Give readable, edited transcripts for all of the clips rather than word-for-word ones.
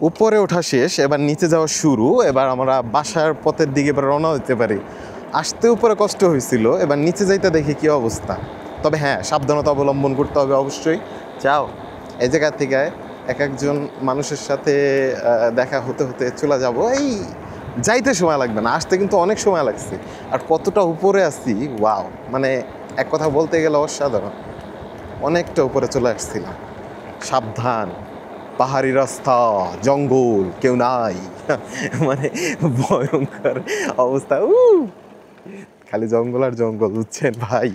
উপরে ওঠা শেষ, এবার নিচে যাওয়া শুরু। এবার আমরা বাসার পথের দিকে এবার রওনা হতে পারি। আসতে উপরে কষ্ট হয়েছিল, এবার নিচে যাইতে দেখি কী অবস্থা। তবে হ্যাঁ, সাবধানতা অবলম্বন করতে হবে অবশ্যই। যাও, এই জায়গা থেকে এক একজন মানুষের সাথে দেখা হতে হতে চলে যাব। এই যাইতে সময় লাগবে না, আসতে কিন্তু অনেক সময় লাগছে। আর কতটা উপরে আছি, ওয়াও! মানে এক কথা বলতে গেলে অসাধারণ। অনেকটা উপরে চলে আসছিলাম। সাবধান, পাহাড়ি রাস্তা, জঙ্গল, কেউ নাই। মানে ভয়ঙ্কর অবস্থা। খালি জঙ্গল আর জঙ্গল, বুঝছেন ভাই?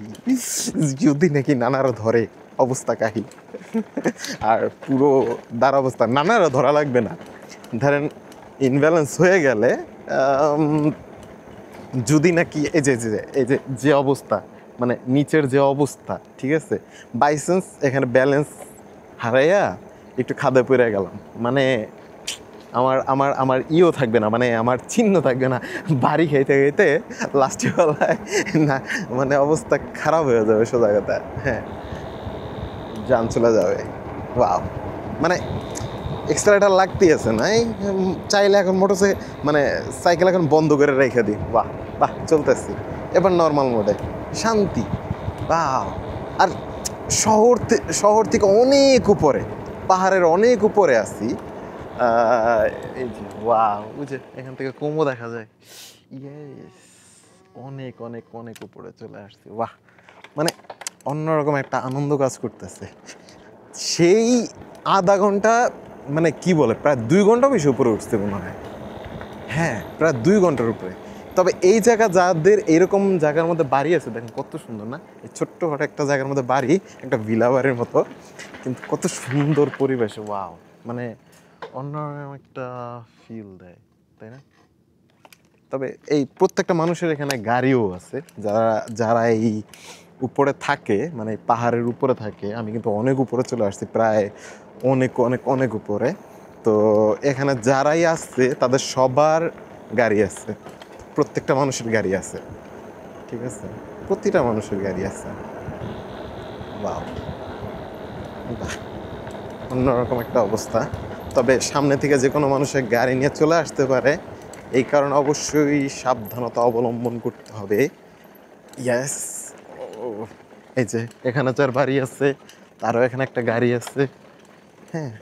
যদি নাকি নানারও ধরে অবস্থা কাহি। আর পুরো দাঁড় অবস্থা, নানারও ধরা লাগবে না, ধরেন ইনব্যালেন্স হয়ে গেলে যদি নাকি এই যে যে অবস্থা, মানে নিচের যে অবস্থা, ঠিক আছে, বাইচান্স এখানে ব্যালেন্স হারাইয়া একটু খাদে পড়ে গেলাম, মানে আমার আমার আমার ইও থাকবে না, মানে আমার চিহ্ন থাকবে না। বাড়ি খাইতে খাইতে লাস্টে বেলায় না, মানে অবস্থা খারাপ হয়ে যাবে সোজা কথা। হ্যাঁ, জান চলে যাবে। ওয়াও! মানে এক্সট্রাটার লাগতেই আছে না। এই চাইলে এখন মানে সাইকেল এখন বন্ধ করে রেখে দিই। বাহ বাহ, চলতেছি এবার নর্মাল মোডে, শান্তি। বাহ! আর শহর থেকে অনেক উপরে, পাহাড়ের অনেক উপরে আছি। এই যে ওয়াও, বুঝে এখান থেকে কমও দেখা যায়। ইয়েস, অনেক অনেক অনেক উপরে চলে আসছি। বাহ! মানে অন্যরকম একটা আনন্দ কাজ করতেছে। সেই আধা ঘন্টা, মানে কি বলে, প্রায় 2 ঘন্টা বেশি উপরে উঠতে মনে হয়। হ্যাঁ, প্রায় 2 ঘন্টার উপরে। তবে এই জায়গা যাদের এরকম জায়গার মধ্যে বাড়ি আছে, দেখেন কত সুন্দর না? এই ছোট্টখাটো একটা জায়গার মধ্যে বাড়ি, একটা ভিলা বাড়ির মতো, কিন্তু কত সুন্দর পরিবেশ। ওয়াও! মানে অন্যরকম একটা ফিল দেয়, তাই না? তবে এই প্রত্যেকটা মানুষের এখানে গাড়িও আছে, যারা যারা এই উপরে থাকে, মানে পাহাড়ের উপরে থাকে। আমি কিন্তু অনেক উপরে চলে আসছি, প্রায় অনেক অনেক অনেক উপরে। তো এখানে যারাই আসছে তাদের সবার গাড়ি আছে, প্রত্যেকটা মানুষের গাড়ি আছে, ঠিক আছে, প্রতিটা মানুষের গাড়ি আছে। বাহ, অন্যরকম একটা অবস্থা। তবে সামনে থেকে যে কোনো মানুষের গাড়ি নিয়ে চলে আসতে পারে, এই কারণে অবশ্যই সাবধানতা অবলম্বন করতে হবে। ইয়েস, এই যে এখানে যার বাড়ি আছে তারও এখানে একটা গাড়ি আছে। হ্যাঁ,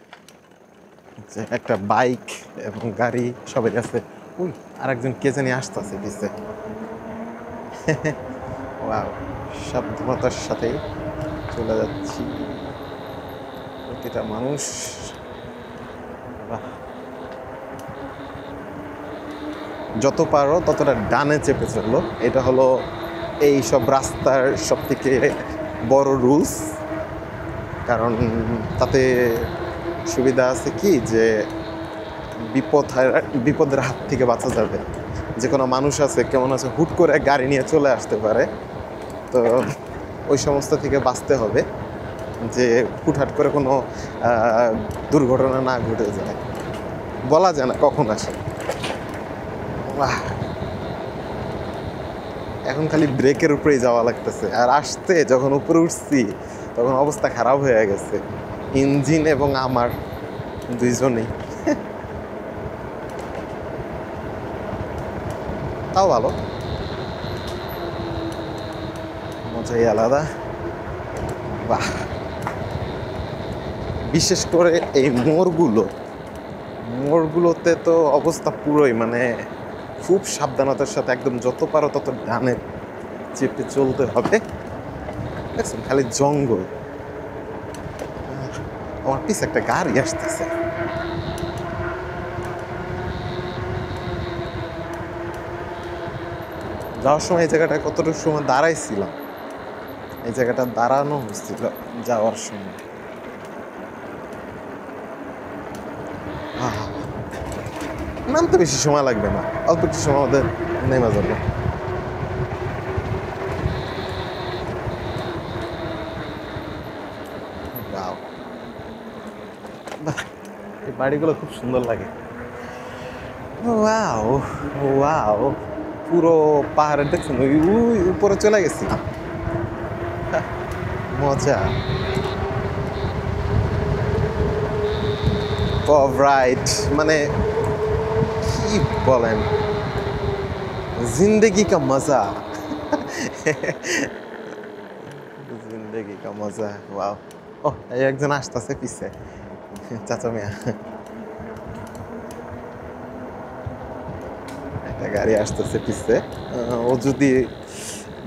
যে একটা বাইক এবং গাড়ি সবাই আছে। উই, আরেকজন কে জানি আসতেছে পিছে। ওয়াও, সাবধানতার সাথেই চলে যাচ্ছি, প্রতিটা মানুষ। যত পারো ততটা ডানে চেপে চললো, এটা হলো এই সব রাস্তার সব থেকে বড় রুলস। কারণ তাতে সুবিধা আছে কি, যে বিপদের হাত থেকে বাঁচা যাবে। যে কোনো মানুষ আছে, কেমন আছে, হুট করে গাড়ি নিয়ে চলে আসতে পারে। তো ওই সমস্ত থেকে বাঁচতে হবে, যে হুটহাট করে কোনো দুর্ঘটনা না ঘটে যায়, বলা যায় না কখন আসে। এখন খালি ব্রেকের উপরেই যাওয়া লাগতেছে। আর আসতে যখন উপরে উঠছি তখন অবস্থা খারাপ হয়ে গেছে, ইঞ্জিন এবং আমার দুইজনেই। তাও ভালো, মজাই আলাদা। বাহ! বিশেষ করে এই মোড়গুলোতে তো অবস্থা পুরোই, মানে খুব সাবধানতার সাথে একদম যত পারো তত ডানে চেপে চলতে হবে। দেখছেন, খালি জঙ্গল। আমার পিছে একটা গাড়ি আসতেছে। যাওয়ার সময় এই জায়গাটা কতটুকু সময় দাঁড়াইছিলাম, এই জায়গাটা দাঁড়ানো হচ্ছিল যাওয়ার সময়। নামতে বেশি সময় লাগবে না, অল্প একটু সময় আমাদের নেমে যাবে। এই বাড়িগুলো খুব সুন্দর লাগে। ওয়াও ওয়াও, পুরো পাহাড়ের দেখছেন, ওই উপরে চলে গেছি, মজা। অফ রাইড, মানে কি বলেন, জিন্দেগি কা মজা। জিন্দেগি কা মজা, ওয়াও। ও, এই একজন আসতেছে পিছে, চাচা মিয়া। একটা গাড়ি আসতেছে পিছে, ও যদি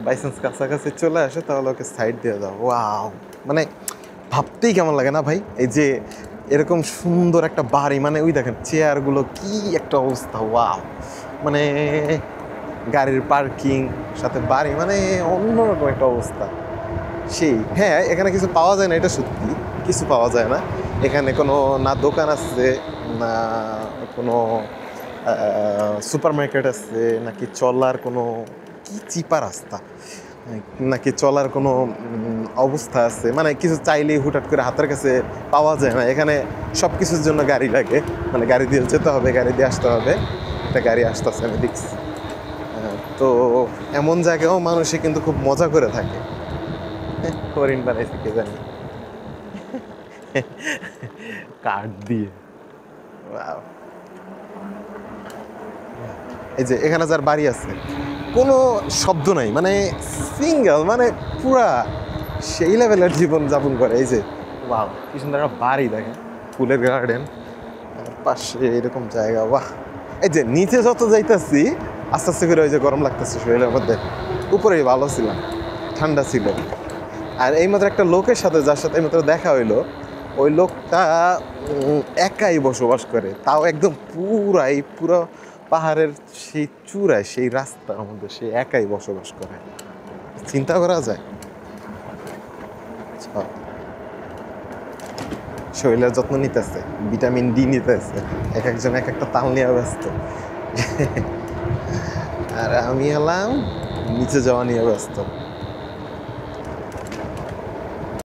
বাই চান্স কাছাকাছি চলে আসে তাহলে ওকে সাইড দিয়ে দাও। ওয়াও, মানে ভাবতেই কেমন লাগে না ভাই, এই যে এরকম সুন্দর একটা বাড়ি, মানে ওই দেখেন চেয়ারগুলো কি একটা অবস্থা। ওয়াও, মানে গাড়ির পার্কিং সাথে বাড়ি, মানে অন্যরকম একটা অবস্থা। সেই, হ্যাঁ, এখানে কিছু পাওয়া যায় না, এটা সত্যি, কিছু পাওয়া যায় না এখানে। কোনো না দোকান আছে, না কোনো সুপার মার্কেট আছে, নাকি চলার কোনো কি চিপা রাস্তা, নাকি চলার কোনো অবস্থা আছে, মানে কিছু চাইলেই হুটহাট করে হাতের কাছে পাওয়া যায় না এখানে। সব কিছুর জন্য গাড়ি লাগে, মানে গাড়ি দিয়ে যেতে হবে, গাড়ি দিয়ে আসতে হবে। একটা গাড়ি আসতেছে আমি দেখছি। তো এমন জায়গায়ও মানুষে কিন্তু খুব মজা করে থাকে। হরিণ বানাইছে কে জানি, কাঠ দিয়ে। Wow. এই যে এখানে যার বাড়ি আছে, কোনো শব্দ নাই, মানে সিঙ্গেল, মানে পুরা সেই লেভেলের জীবন যাপন করে। এই যে ওয়াও, কি সুন্দর একটা বাড়ি দেখেন, ফুলের গার্ডেন, পাশে এরকম জায়গা। বাহ, এই যে নিচে যত যাইতেছি আস্তে আস্তে করে, ওই যে গরম লাগতেছে শরীরের মধ্যে, উপরেই ভালো ছিলাম, ঠান্ডা ছিল। আর এইমাত্র একটা লোকের সাথে, যার সাথে এইমাত্র দেখা হইলো, ওই লোকটা একাই বসবাস করে, তাও একদম পুরো পাহাড়ের সেই চূড়ায়, সেই রাস্তার মধ্যে সে একাই বসবাস করে। চিন্তা করা যায়। শরীরের যত্ন নিতেছে, ভিটামিন ডি নিতেছে, এক একজন এক একটা তাল নিয়ে ব্যস্ত। আর আমি এলাম নিচে যাওয়া নিয়ে ব্যস্ত।